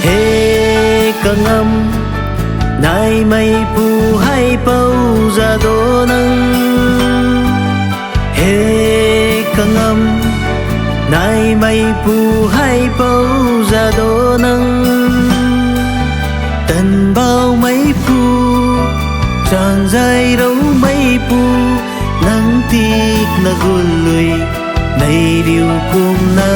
He căng âm nai mây pu hay bầu ra đô nâng. He căng âm nai mây pu hay bầu ra đô nâng. Tần bao mấy pu tràn dài đâu mấy pu nắng tiếc na gul lùi này điều cùng na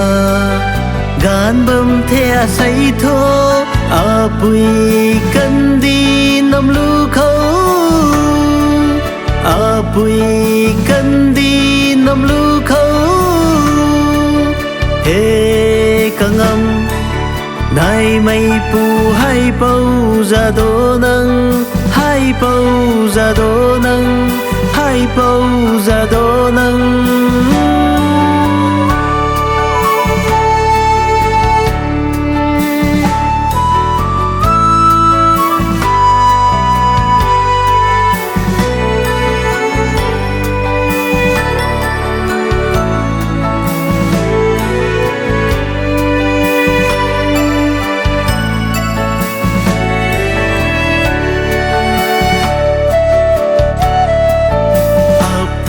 gan bầm the say thô a bùi cần đi nằm lu khâu a bùi cần đi nằm lu khâu. He căng âm nai mây pu hay bầu ra đô nâng hay bầu ra đô nâng hay bầu ra đô nâng.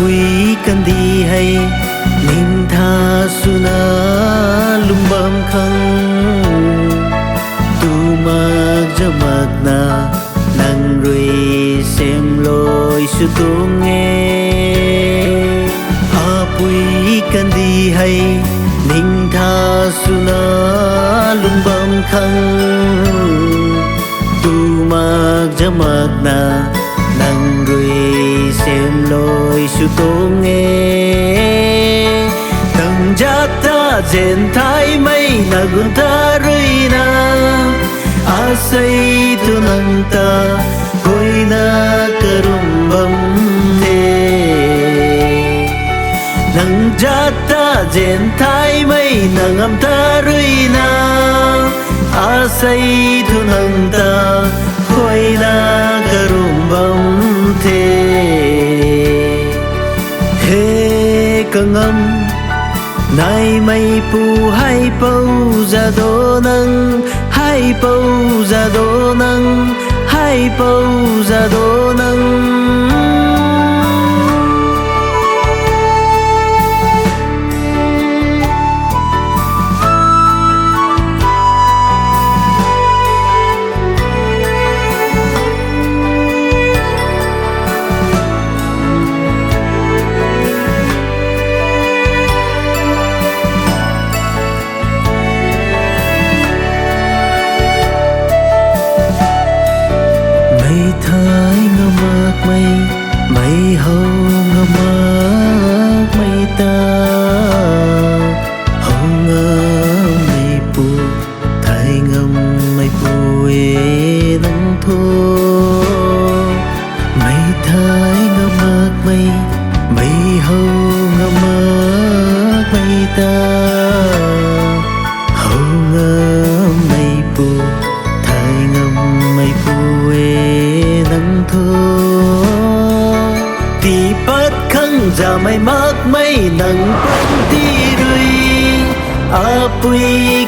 Quý cần đi hay niềm tha suna lum bam khăng tu mag jamak na nang rui xem lối su tu nghe. Quý cần đi hay niềm tha suna lum bam khăng tu mag jamak na nang rui xem lối su tô nghe. Tầng giác ta dền thái mây na gun ta rui na a say tu nang ta koi na karum bam the. Nang giác ta dền thái mây na ngam ta rui na a say tu nang ta koi na karum bam the. He căng âm nai mây pu hay bầu ra đô nâng hay bầu ra đô nâng hay bầu ra đô nâng. Thái ngơ mạc mây mây hầu ngơ mạc mây ta hầu ngơ mây pu thái ngâm mây pu e nắng thô. Mây thái ngơ mạc mây mây hầu ngơ mạc mây ta hầu ngơ mây pu thái ngâm mây pu e nắng thô. Ti bắt khăng ra mây mắc mây nắng bắn ti rui a pui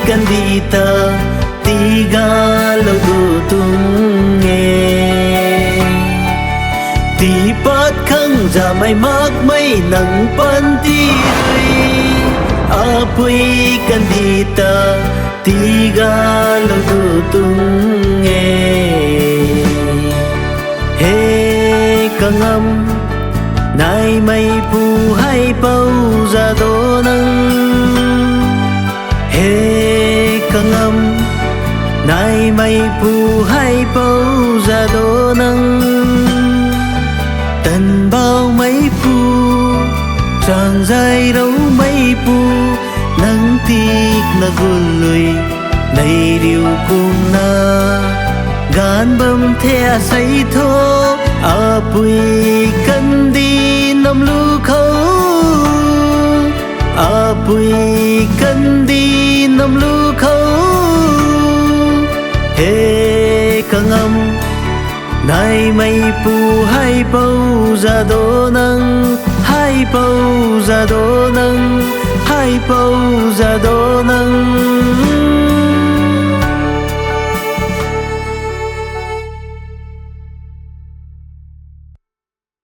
cần đi ta ti ga lâu du tung nghe. Ti bắt khăng ra mây mắc mây nắng bắn ti rui a pui cần đi ta ti ga lâu du tung nghe. He căng âm nai mây pu hay bầu ra đô nâng. He căng âm nai mây pu hay bầu ra đô nâng. Tần bao mấy pu tràn dài đâu mấy pu nắng tiếc na gul lùi này điều cùng na gan bầm the say thô a bùi cần đi nằm lu khâu a bùi cần đi nằm lu khâu. He căng âm nai mây pu hay bầu ra đô nâng hay bầu ra đô nâng hay bầu ra đô